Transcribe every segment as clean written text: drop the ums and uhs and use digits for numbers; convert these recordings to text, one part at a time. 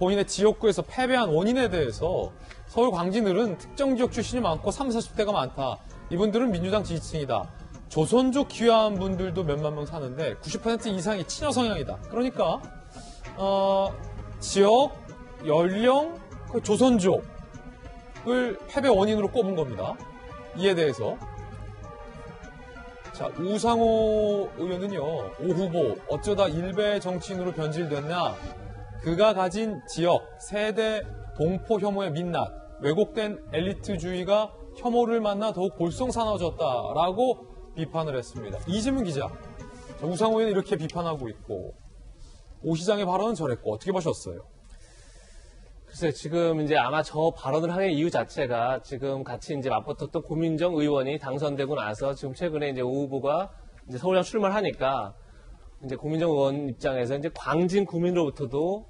본인의 지역구에서 패배한 원인에 대해서 서울 광진을은 특정 지역 출신이 많고 30, 40대가 많다. 이분들은 민주당 지지층이다. 조선족 귀화한 분들도 몇만 명 사는데 90% 이상이 친여 성향이다. 그러니까 지역, 연령, 그 조선족을 패배 원인으로 꼽은 겁니다. 이에 대해서 자, 우상호 의원은요, 오 후보 어쩌다 일베 정치인으로 변질됐냐? 그가 가진 지역, 세대, 동포 혐오의 민낯, 왜곡된 엘리트주의가 혐오를 만나 더욱 볼썽사나워졌다라고 비판을 했습니다. 이지문 기자, 우상호 의원은 이렇게 비판하고 있고 오 시장의 발언은 저랬고 어떻게 보셨어요? 글쎄요, 지금 이제 아마 저 발언을 하는 이유 자체가 지금 같이 이제 맞붙었던 고민정 의원이 당선되고 나서 지금 최근에 이제 오 후보가 이제 서울시장 출마를 하니까 이제 고민정 의원 입장에서 이제 광진 구민으로부터도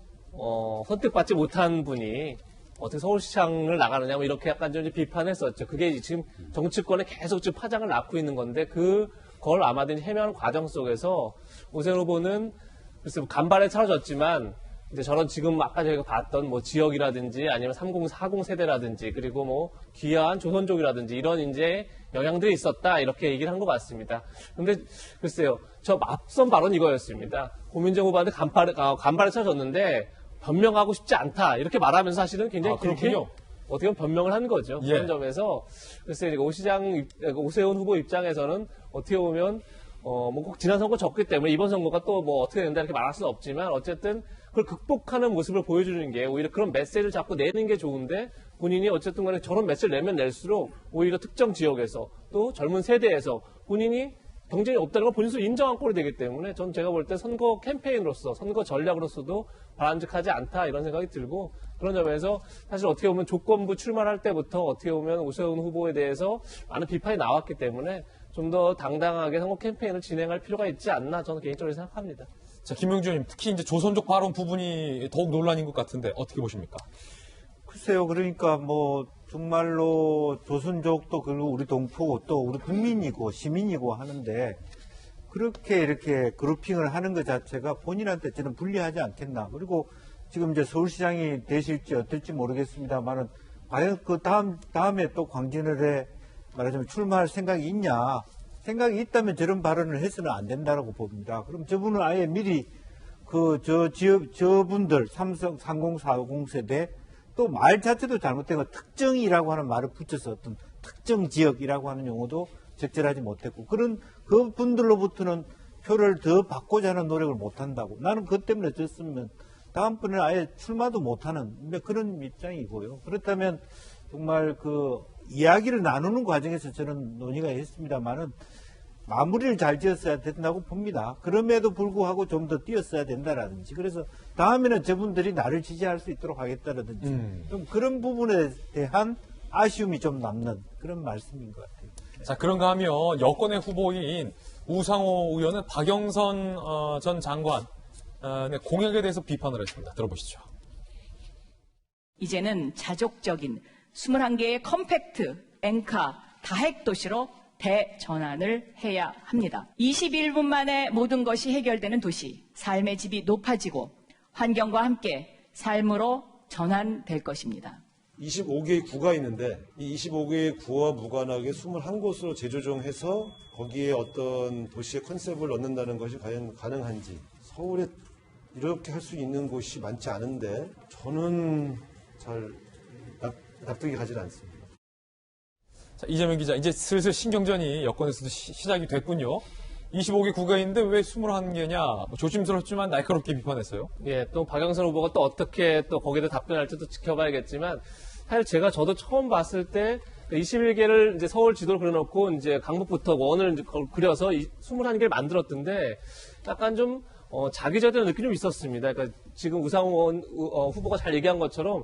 선택받지 못한 분이 어떻게 서울시장을 나가느냐 뭐 이렇게 약간 좀 비판했었죠. 그게 지금 정치권에 계속 지금 파장을 낳고 있는 건데 그걸 아마도 해명하는 과정 속에서 오세훈 후보는 글쎄 간발에 차려졌지만 이제 저런 지금 아까 저희가 봤던 뭐 지역이라든지 아니면 30, 40 세대라든지 그리고 뭐 귀화한 조선족이라든지 이런 이제 영향들이 있었다 이렇게 얘기를 한 것 같습니다. 근데 글쎄요, 저 앞선 발언 이거였습니다. 고민정 후보한테 간발에 차려졌는데 변명하고 싶지 않다 이렇게 말하면서 사실은 굉장히 그렇군요. 어떻게 보면 변명을 한 거죠. 예. 그런 점에서 글쎄 오세훈 후보 입장에서는 어떻게 보면 뭐 꼭 지난 선거 졌기 때문에 이번 선거가 또 뭐 어떻게 된다 이렇게 말할 수는 없지만 어쨌든 그걸 극복하는 모습을 보여주는 게 오히려 그런 메시지를 자꾸 내는 게 좋은데 본인이 어쨌든 간에 저런 메시지를 내면 낼수록 오히려 특정 지역에서 또 젊은 세대에서 본인이 경쟁이 없다는 걸 본인도 인정한 꼴이 되기 때문에 전 제가 볼 때 선거 캠페인으로서 선거 전략으로서도 바람직하지 않다 이런 생각이 들고 그런 점에서 사실 어떻게 보면 조건부 출마할 때부터 어떻게 보면 오세훈 후보에 대해서 많은 비판이 나왔기 때문에 좀 더 당당하게 선거 캠페인을 진행할 필요가 있지 않나 저는 개인적으로 생각합니다. 자, 김용주 의원님, 특히 이제 조선족 발언 부분이 더욱 논란인 것 같은데 어떻게 보십니까? 글쎄요, 그러니까 뭐 정말로 조선족도 그리고 우리 동포고 또 우리 국민이고 시민이고 하는데 그렇게 이렇게 그룹핑을 하는 것 자체가 본인한테 저는 불리하지 않겠나. 그리고 지금 이제 서울시장이 되실지 어떨지 모르겠습니다만은 과연 그 다음에 또 광진을에 말하자면 출마할 생각이 있냐. 생각이 있다면 저런 발언을 해서는 안 된다라고 봅니다. 그럼 저분은 아예 미리 저분들 30, 40 세대 또 말 자체도 잘못된 거 특정이라고 하는 말을 붙여서 어떤 특정 지역이라고 하는 용어도 적절하지 못했고 그 분들로부터는 표를 더 받고자 하는 노력을 못한다고. 나는 그것 때문에 졌으면 다음번에는 아예 출마도 못하는 그런 입장이고요. 그렇다면 정말 이야기를 나누는 과정에서 저는 논의가 있습니다만은 마무리를 잘 지었어야 된다고 봅니다. 그럼에도 불구하고 좀 더 뛰었어야 된다라든지 그래서 다음에는 저분들이 나를 지지할 수 있도록 하겠다라든지 좀 그런 부분에 대한 아쉬움이 좀 남는 그런 말씀인 것 같아요. 자, 그런가 하면 여권의 후보인 우상호 의원은 박영선 전 장관의 공약에 대해서 비판을 했습니다. 들어보시죠. 이제는 자족적인 21개의 컴팩트, 엔카, 다핵 도시로 대전환을 해야 합니다. 21분 만에 모든 것이 해결되는 도시, 삶의 질이 높아지고 환경과 함께 삶으로 전환될 것입니다. 25개의 구가 있는데 이 25개의 구와 무관하게 21곳으로 재조정해서 거기에 어떤 도시의 컨셉을 넣는다는 것이 과연 가능한지 서울에 이렇게 할 수 있는 곳이 많지 않은데 저는 잘 납득이 가지 않습니다. 자, 이재명 기자, 이제 슬슬 신경전이 여권에서도 시작이 됐군요. 25개 구가 있는데 왜 21개냐? 조심스럽지만 날카롭게 비판했어요. 예, 또 박영선 후보가 또 어떻게 또 거기에 답변할지도 지켜봐야겠지만 사실 저도 처음 봤을 때 21개를 이제 서울 지도를 그려놓고 이제 강북부터 원을 이제 그려서 21개를 만들었던데 약간 좀 자기적인 느낌이 좀 있었습니다. 그러니까 지금 우상호 후보가 잘 얘기한 것처럼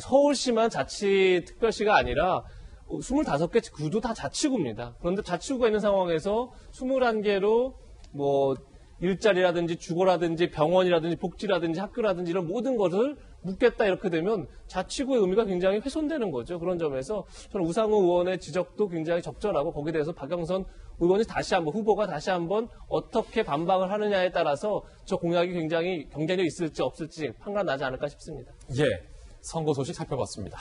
서울시만 자치특별시가 아니라 25개 구도 다 자치구입니다. 그런데 자치구가 있는 상황에서 21개로 뭐 일자리라든지 주거라든지 병원이라든지 복지라든지 학교라든지 이런 모든 것을 묻겠다 이렇게 되면 자치구의 의미가 굉장히 훼손되는 거죠. 그런 점에서 저는 우상호 의원의 지적도 굉장히 적절하고 거기에 대해서 박영선 의원이 다시 한번 후보가 다시 한번 어떻게 반박을 하느냐에 따라서 저 공약이 굉장히 경쟁력이 있을지 없을지 판가나지 않을까 싶습니다. 예, 선거 소식 살펴봤습니다.